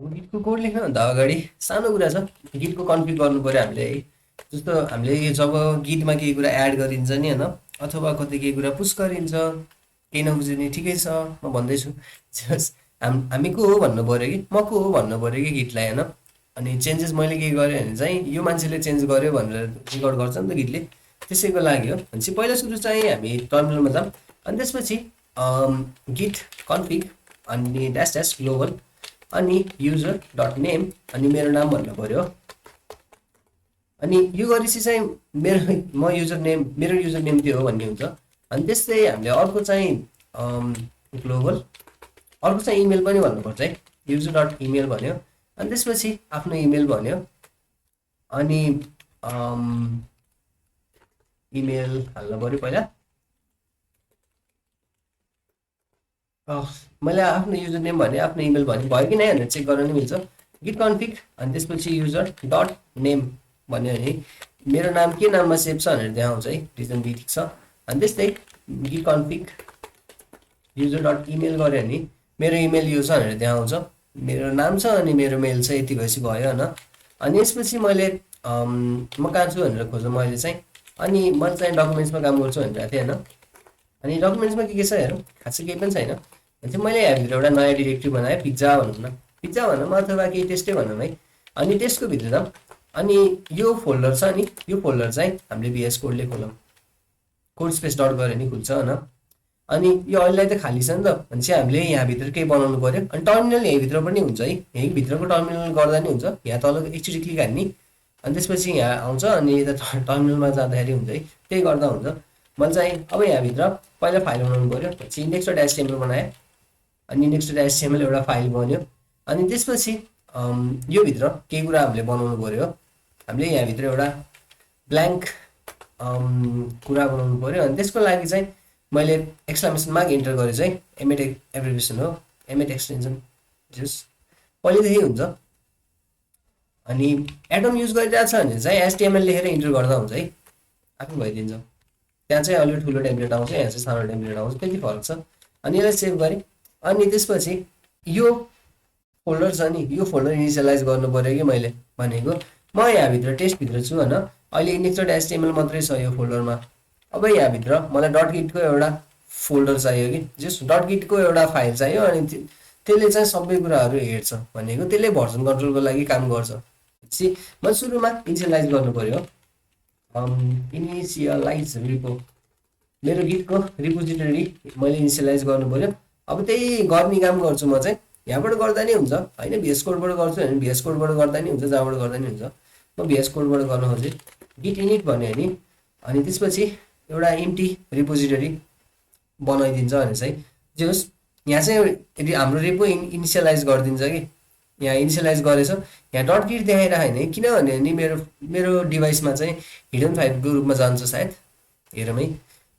गिटको code लेख्नुभन्दा अगाडि सानो कुरा छ, गिटको कन्फिग गर्नु पर्यो हामीले है। जस्तो हामीले जब गिटमा केही कुरा एड गरिन्छ नि होइन, अथवा कतै केही कुरा पुस गरिन्छ, केही नबुझ्यो भने ठिकै छ, म भन्दैछु। हामी को हो भन्नु पर्यो कि म को हो भन्नु पर्यो कि गिटलाई होइन। अनि चेन्जेस मैले केही गरेँ भने चाहिँ यो मान्छेले चेन्ज गर्यो भनेर रेकर्ड गर्छ नि त गिटले, त्यसैको लागि हो। भनेपछि पहिला सुरु चाहिँ हामी टर्मिनलमा जाऊँ, अनि त्यसपछि गिट कन्फिग अनि ड्यास ड्यास ग्लोबल अनि user.name अनि मेरो नाम भन्नु पर्यो। अनि यो गरेपछि चाहिँ मेरो युजर नेम त्यो हो भन्ने हुन्छ। अनि त्यस्तै हामीले अर्को चाहिँ ग्लोबल, अर्को चाहिँ इमेल पनि भन्नुपर्छ है, user.email भन्यो। अनि त्यसपछि आफ्नो इमेल भन्यो, अनि इमेल हाल्नु पर्यो पहिला। मैले आफ्नो युजर नेम भने आफ्नो इमेल भने भयो कि नै भनेर चेक गर्न नि मिल्छ। गिट कन्फिग अनि त्यसपछि user.name भन्यो भने मेरो नाम के नाममा सेभ छ भनेर देखाउँछ है, रिजन बी ठिक छ। अनि त्यस्तै गिट कन्फिग user.email गऱ्यो भने मेरो इमेल यो छ भनेर देखाउँछ, मेरो नाम छ अनि मेरो मेल छ, यति भएपछि भयो होइन। अनि यसपछि मैले म कहाँ छु भनेर खोज्नु मैले चाहिँ, अनि मैले चाहिँ डकुमेन्ट्समा काम गर्छु भनेर थिएँ होइन। अनि डकुमेन्ट्समा के छ हेरौँ, खासै केही पनि छैन। भने चाहिँ मैले यहाँभित्र एउटा नयाँ डिरेक्टिभ बनाएँ, पिज्जा भनौँ न, पिज्जा भनौँ अथवा केही टेस्टै भनौँ है। अनि टेस्टको भित्र जाऊँ, अनि यो फोल्डर छ नि, यो फोल्डर चाहिँ हामीले VS कोडले खोलौँ, कोड स्पेस डट गऱ्यो भने खुल्छ होइन। अनि यो अहिलेलाई त खाली छ नि त, भने चाहिँ हामीले यहाँभित्र केही बनाउनु पर्यो। अनि टर्मिनल यहीँभित्र पनि हुन्छ है, यहीँभित्रको टर्मिनल गर्दा नि हुन्छ, यहाँ तल एकचोटि क्लिक हान्ने अनि त्यसपछि यहाँ आउँछ, अनि यता टर्मिनलमा जाँदाखेरि हुन्छ है, त्यही गर्दा हुन्छ। मैले चाहिँ अब यहाँभित्र पहिला फाइल बनाउनु पर्यो, पछि index.html बनाएँ, अनि index.html एउटा फाइल बन्यो। अनि त्यसपछि यो भित्र केही कुरा हामीले बनाउनु पर्यो, हामीले यहाँभित्र एउटा ब्ल्याङ्क कुरा बनाउनु पर्यो। अनि त्यसको लागि चाहिँ मैले एक्सक्लामेसन मार्क इन्टर गरेँ चाहिँ, एमएट एब्रिभिएसन हो, एमएट एक्सटेन्सन जस पहिलेदेखि हुन्छ। अनि एटम युज गरिरहेको छ भने चाहिँ HTML लेखेर इन्टर गर्दा हुन्छ है, आफै भइदिन्छ। त्यहाँ चाहिँ अलि ठुलो टेम्प्लेट आउँछ, यहाँ चाहिँ सानो टेम्प्लेट आउँछ, त्यति फरक छ। अनि यसलाई सेभ गरेँ, अनि त्यसपछि यो फोल्डर छ नि, यो फोल्डर इनिसियलाइज गर्नु पर्यो कि मैले भनेको। म यहाँभित्र टेस्टभित्र छु होइन, अहिले index.html मात्रै छ यो फोल्डरमा। अब यहाँभित्र मलाई डट गिटको एउटा फोल्डर चाहियो कि, जस डट गिटको एउटा फाइल चाहियो, अनि त्यसले चाहिँ सबै कुराहरू हेर्छ भनेको, त्यसले भर्जन कन्ट्रोलको लागि काम गर्छ। मैले सुरुमा इनिसियलाइज गर्नु पर्यो, इनिसियलाइज रिपो, मेरो गिटको रिपोजिटरी मैले इनिसियलाइज गर्नु पर्यो। अब त्यही गर्ने काम गर्छु म चाहिँ, यहाँबाट गर्दा नि हुन्छ होइन, VS कोडबाट गर्छु भने VS कोडबाट गर्दा नि हुन्छ, जहाँबाट गर्दा नि हुन्छ। म VS कोडबाट गर्न खोजेँ, गिट इनिट भन्यो भने अनि त्यसपछि एउटा इम्टी रिपोजिटरी बनाइदिन्छ भने चाहिँ जे होस्, यहाँ चाहिँ हाम्रो रेपो इनिसियलाइज गरिदिन्छ कि, यहाँ इनिसियलाइज गरेछ, यहाँ डट गिट देखाइरहेको होइन किनभने नि मेरो डिभाइसमा चाहिँ हिडन फाइलको रूपमा जान्छ सायद, हेरौँ है।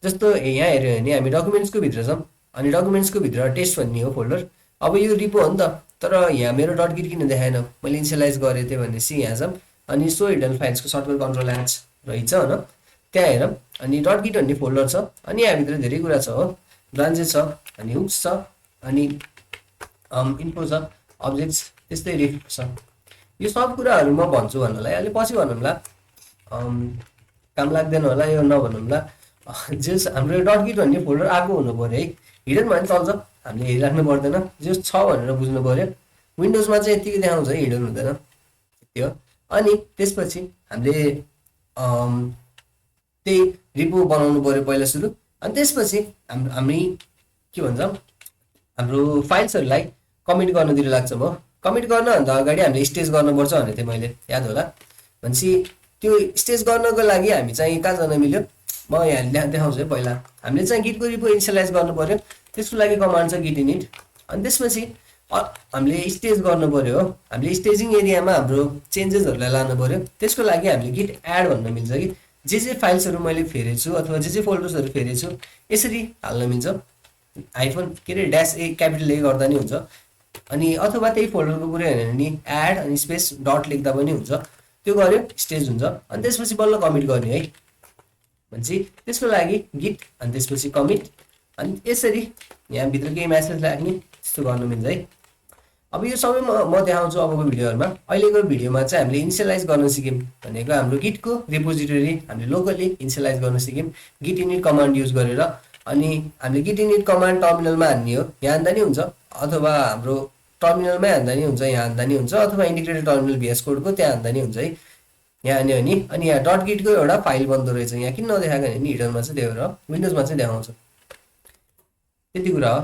जस्तो यहाँ हेऱ्यो भने हामी डकुमेन्ट्सको भित्र छौँ, अनि डकुमेन्ट्सको भित्र टेस्ट भन्ने हो फोल्डर। अब यो रिपो हो नि त, तर यहाँ मेरो डट गिट किन देखाएन, मैले इनिसियलाइज गरेको थिएँ भनेपछि यहाँ छौँ। अनि सो हिडन फाइल्सको सर्टकट कन्ट्रोल एच रहेछ होइन, त्यहाँ हेरौँ। अनि डट गिट भन्ने फोल्डर छ, अनि यहाँभित्र धेरै कुरा छ हो, ब्रान्चेस छ, अनि हुक्स छ, अनि इन्फो छ, अब्जेक्ट्स, त्यस्तै रिफ छ। यो सब कुराहरू म भन्छु भन्नलाई, अहिले पछि भनौँला, काम लाग्दैन होला यो नभनौँला। जस हाम्रो यो डट गिट भन्ने फोल्डर आएको हुनु पर्यो है, हिडन भने चल्छ, हामीले हेरिराख्नु पर्दैन, जस छ भनेर बुझ्नु पर्यो। विन्डोजमा चाहिँ यतिकै देखाउँछ है, हिडन हुँदैन, त्यो। अनि त्यसपछि हामीले त्यही रिपो बनाउनु पर्यो पहिला सुरु। अनि त्यसपछि हामी के भन्छ, हाम्रो फाइल्सहरूलाई कमिट गर्नुतिर लाग्छ। म कमिट गर्नुभन्दा अगाडि हामीले स्टेज गर्नुपर्छ भनेको थिएँ मैले, याद होला। भनेपछि त्यो स्टेज गर्नको लागि हामी चाहिँ कहाँ जान मिल्यो, म यहाँ देखाउँछु है। पहिला हामीले चाहिँ गिटको रिपो इनिसियलाइज गर्नु पर्यो, त्यसको लागि कमान्ड छ गिट इनिट। अनि त्यसपछि हामीले स्टेज गर्नु पर्यो हो, हामीले स्टेजिङ एरियामा हाम्रो चेन्जेसहरूलाई लानु पर्यो। त्यसको लागि हामीले गिट एड भन्न मिल्छ कि, जे फाइल्सहरू मैले फेरेछु अथवा जे फोल्डर्सहरू फेरेछु यसरी हाल्न मिल्छ, हाइफन के अरे ड्यास ए क्यापिटल ए गर्दा नि हुन्छ। अनि अथवा त्यही फोल्डरको कुरा हेऱ्यो भने एड अनि स्पेस डट लेख्दा पनि हुन्छ, त्यो गर्यो स्टेज हुन्छ। अनि त्यसपछि बल्ल कमिट गर्ने है, भनेपछि त्यसको लागि गिट अनि त्यसपछि कमिट, अनि यसरी यहाँभित्र केही म्यासेज राख्ने, त्यस्तो गर्नु मिल्छ है। अब यो सबै म देखाउँछु अबको भिडियोहरुमा। अहिलेको भिडियोमा चाहिँ हामीले इनिशियलाइज गर्न सिक्यौं भनेको हाम्रो गिटको रिपोजिटरी हामीले लोकली इनिशियलाइज गर्न सिक्यौं गिट इनिट कमान्ड युज गरेर। अनि हामीले गिट इनिट कमान्ड टर्मिनलमा हान्ने हो, यहाँ हान्दा नि हुन्छ, अथवा हाम्रो टर्मिनलमै हान्दा नि हुन्छ, यहाँ हान्दा नि हुन्छ, अथवा इन्टिग्रेटेड टर्मिनल भीएस कोडको त्यहाँ हान्दा नि हुन्छ है। यहाँ हान्यो भने अनि यहाँ डट गिटको एउटा फाइल बन्दो रहेछ। यहाँ किन नदेखाएको नि हिडनमा चाहिँ त्यो भएर विन्डोजमा चाहिँ देखाउँछ। त्यति कुरा हो।